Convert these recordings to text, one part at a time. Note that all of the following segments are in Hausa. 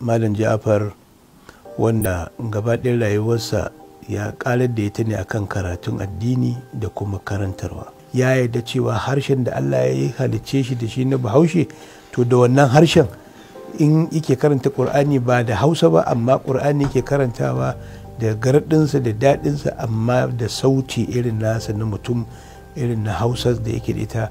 Malam Ja'far, wanda gabaɗin rayuwarsa ya ƙarar da ita ne akan karatun addini da kuma karantarwa. Ya yarda cewa harshen da Allah ya halicce shi da shi na Bahaushe, to da wannan harshen in yake karanta Ƙur'ani ba da Hausa ba, amma Ƙur'ani yake karantawa da garɗinsa da daɗinsa, amma da sauti irin nasa na mutum, irin na Hausa da yake da ita,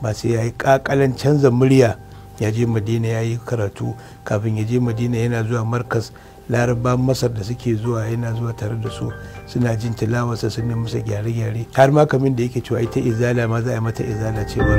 ba sai ya yi ƙaƙalan canza murya. Ya je Madina ya yi karatu, kafin ya je Madina yana zuwa markas Laraba Masar da suke zuwa, yana zuwa tare da su, suna jin tilawarsa, sun yi masa gyare-gyare, har ma kamin da yake cewa ita izala ma za a yi mata izala cewa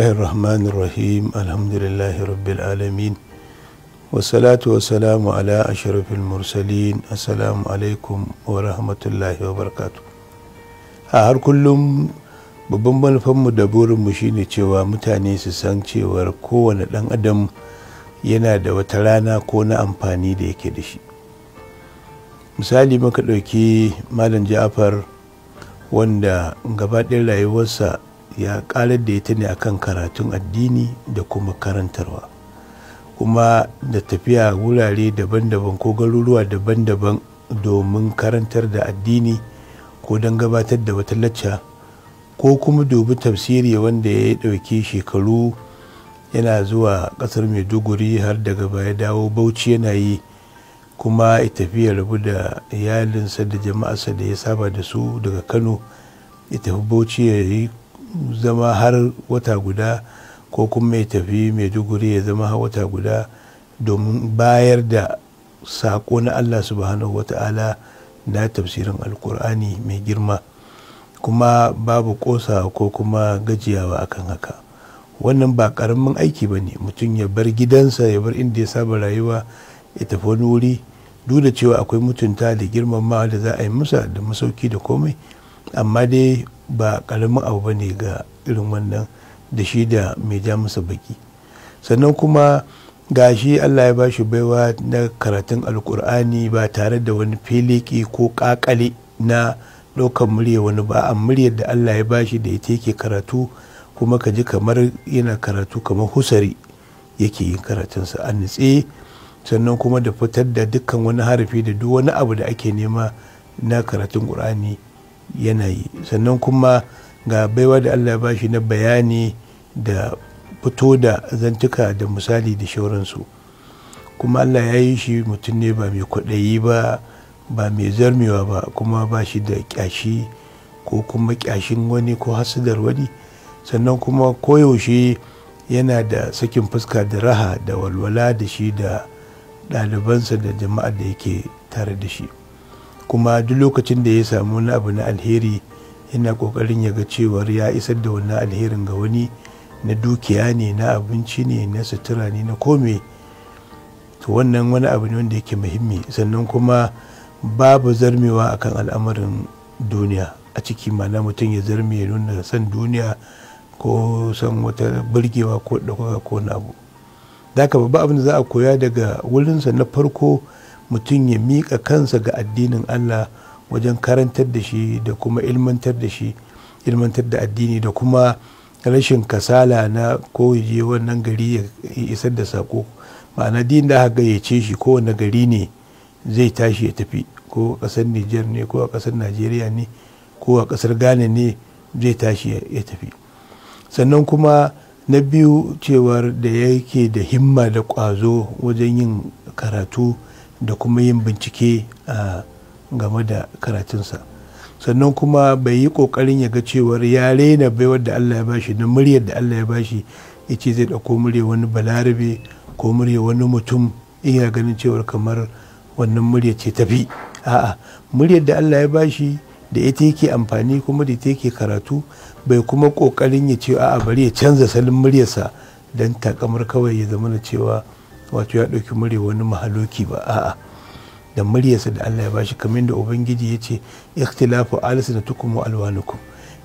Bismillahirrahmanirrahim. Alhamdulillahi rabbil alamin. Wassalatu wassalamu ala ashrafil mursalin. Assalamu alaikum wa rahmatullahi wa barakatuh. A har kullum babban manufanmu da burinmu shine cewa mutane su san cewar kowane ɗan adam yana da wata rana ko na amfani da yake da shi. Misali, muka ɗauki Malam Ja'far, wanda gabaɗin rayuwarsa ya ƙarar da ita ne akan karatun addini da kuma karantarwa, kuma da tafiya wurare daban-daban ko garuruwa daban-daban domin karantar da addini ko don gabatar da wata lacca ko kuma dubi tafsiri, wanda ya ɗauki shekaru yana zuwa ƙasar Maiduguri har daga baya dawo Bauchi yana yi, kuma ya tafi ya rabu da iyalinsa da jama'arsa da ya saba da su daga Kano, ya tafi Bauchi ya yi zama har wata guda, ko kuma ya tafi Maiduguri ya zama har wata guda domin bayar da saƙo na Allah subhanahu wata'ala na tafsirin alkur'ani mai girma, kuma babu ƙosa ko kuma gajiyawa akan haka. Wannan ba ƙaramin aiki ba ne, mutum ya bar gidansa, ya bar inda ya saba rayuwa, ya tafi wani wuri, duk da cewa akwai mutunta da girmamawa da za a yi masa da masauki da komai, amma dai ba ƙaramin abu ba ne ga irin wannan, da shi da mai ja masa baki. Sannan kuma gashi Allah ya bashi baiwa na karatun alkur'ani ba tare da wani feleki ko ƙaƙale na ɗaukan murya wani ba, a muryar da Allah ya bashi da ita yake karatu, kuma ka ji kamar yana karatu kamar husari yake yin karatunsa a nutse, sannan kuma da fitar da dukkan wani harafi da duk wani abu da ake nema na karatun ƙur'ani yana yi. Sannan kuma ga baiwa da Allah ya bashi na bayani da fito da zantuka da misali da shauransu, kuma Allah ya yi shi mutum ne ba mai kwaɗayi ba, ba mai zarmewa ba, kuma ba shi da ƙyashi ko kuma ƙyashin wani ko hasadar wani. Sannan kuma koyaushe yana da sakin fuska da raha da walwala da shi da ɗalibansa da jama'ar da yake tare da shi, kuma duk lokacin da ya samu wani abu na alheri yana kokarin ya ga cewar ya isar da wannan alherin ga wani, na dukiya ne, na abinci ne, na sutura ne, na kome, to wannan wani abu ne wanda yake muhimmi. Sannan kuma babu zarmewa akan al'amarin duniya a ciki, mana mutum ya zarme ya nuna san duniya ko san wata burgewa ko ɗaukaka ko wani abu. Da haka babba abin da za a koya daga wurinsa, na farko mutum ya miƙa kansa ga addinin Allah wajen karantar da shi da kuma ilmantar da shi, ilmantar da addini, da kuma rashin kasala na ko je wannan gari ya isar da sako. Ma'ana din da aka gayyace shi kowane gari ne zai tashi ya tafi, ko a ƙasar Nijar ne, ko a ƙasar Najeriya ne, ko a ƙasar Ghana ne, zai tashi ya tafi. Sannan kuma na biyu, cewar da yake da himma da ƙwazo wajen yin karatu da kuma yin bincike a game da karatunsa. Sannan kuma bai yi ƙoƙarin ya ga cewar ya rena baiwar da Allah ya bashi na muryar da Allah ya bashi, ya ce zai ɗauko muryar wani balarabe ko muryar wani mutum, iya ganin cewar kamar wannan muryar ce tafi. A'a, muryar da Allah ya bashi da ita yake amfani, kuma da ita yake karatu, bai kuma ƙoƙarin ya ce a'a bari ya canza salon muryarsa don takamar kawai ya zama na cewa wato ya ɗauki muryar wani mahaloki ba. A'a, da muryarsa da Allah ya bashi, kamar da Ubangiji ya ce ikhtilafu alsinatukum wa alwanukum,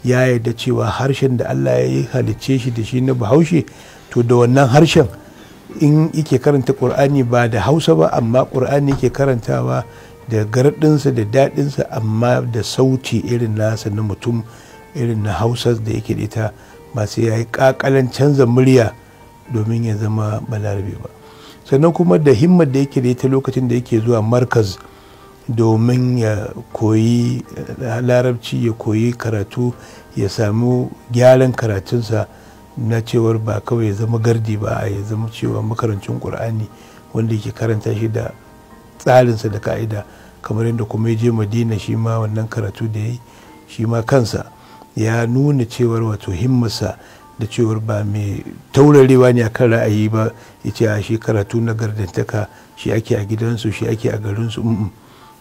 ya yarda cewa harshen da Allah ya halicce shi da shi na Bahaushe, to da wannan harshen in yake karanta ƙur'ani ba da hausa ba, amma ƙur'ani yake karantawa da garɗinsa da daɗinsa, amma da sauti irin nasa na mutum, irin na hausa da yake da ita, ba sai ya yi ƙaƙalan canza murya domin ya zama balarabe ba. Sannan kuma da himmar da yake da ita lokacin da yake zuwa markaz domin ya koyi larabci, ya koyi karatu, ya samu gyaran karatunsa na cewar ba kawai ya zama gardi ba, ya zama cewa makarancin ƙur'ani wanda yake karanta shi da tsarinsa da ka'ida, kamar yadda kuma ya je madina shi ma wannan karatu da ya yi shi ma kansa ya nuna cewar wato himmarsa da cewar ba mai taurarewa ne akan ra'ayi ba, ya ce a shi karatu na gardantaka shi ake a gidansu, shi ake a garinsu.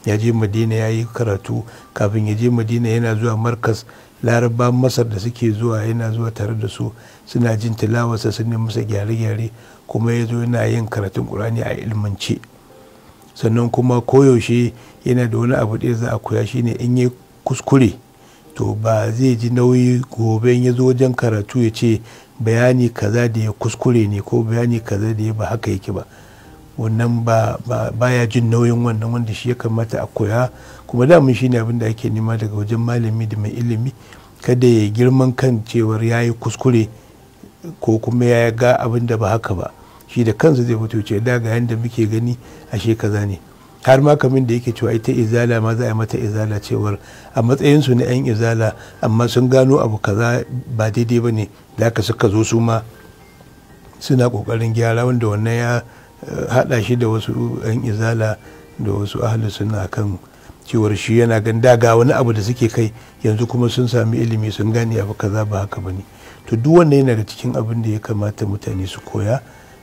Ya je madina ya yi karatu, kafin ya je madina yana zuwa markas, laraba masar da suke zuwa yana zuwa tare da su, suna jin tilawarsa, sun yi masa gyare-gyare, kuma ya zo yana yin karatun ƙur'ani a ilmance. Sannan kuma koyaushe yana da wani abu da za a koya, shine in yi kuskure to ba zai ji nauyi gobe ya zo wajen karatu ya ce bayani kaza da ya kuskure ne, ko bayani kaza da ya ba haka yake ba. Wannan baya jin nauyin wannan, wanda shi ya kamata a koya. Kuma damun shi ne abin da ake nema daga wajen malami da mai ilimi, kada ya girman kan cewar ya yi kuskure ko kuma ya ga abin da ba haka ba. Shi da kansa zai fito ce da ga yanda muke gani ashe kaza ne. Har ma kamin da yake cewa ita izala ma za a mata izala, cewar a matsayinsu na 'yan izala amma sun gano abu kaza ba daidai ba ne, da aka suka zo su ma suna kokarin gyara, wanda wannan ya haɗa shi da wasu 'yan izala da wasu ahalin suna kan cewar shi yana gan daga wani abu da suke kai yanzu kuma sun sami ilimi sun gane abu kaza ba haka bane. To duk wannan yana da cikin abin da ya kamata mutane su koya,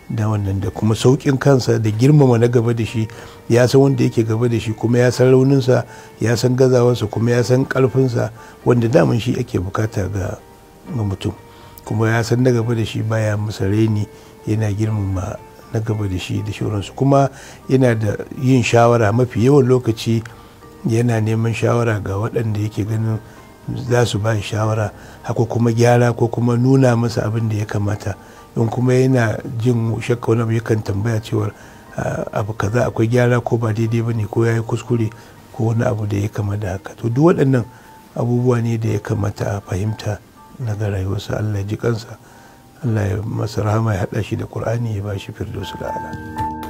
da wannan da kuma sauƙin kansa da girmama na gaba da shi. Ya san wanda yake gaba da shi, kuma ya san rauninsa, ya san gazawarsa, kuma ya san ƙarfinsa, wanda daman shi ake bukata ga mutum. Kuma ya san na gaba da shi baya masa raini, yana girmama na gaba da shi da shauransu. Kuma yana da yin shawara, mafi yawan lokaci yana neman shawara ga waɗanda yake ganin za su ba shi shawara, haka kuma gyara ko kuma nuna masa abin da ya kamata. In kuma yana jin shakka wani abu, yakan tambaya cewar abu kaza akwai gyara ko ba daidai ba ne, ko ya yi kuskure ko wani abu da ya kama da haka. To duk waɗannan abubuwa ne da ya kamata a fahimta na ga rayuwarsa. Allah ya ji kansa, Allah ya masa rahama, ya haɗa shi da Ƙur'ani, ya ba shi firdausul a'la.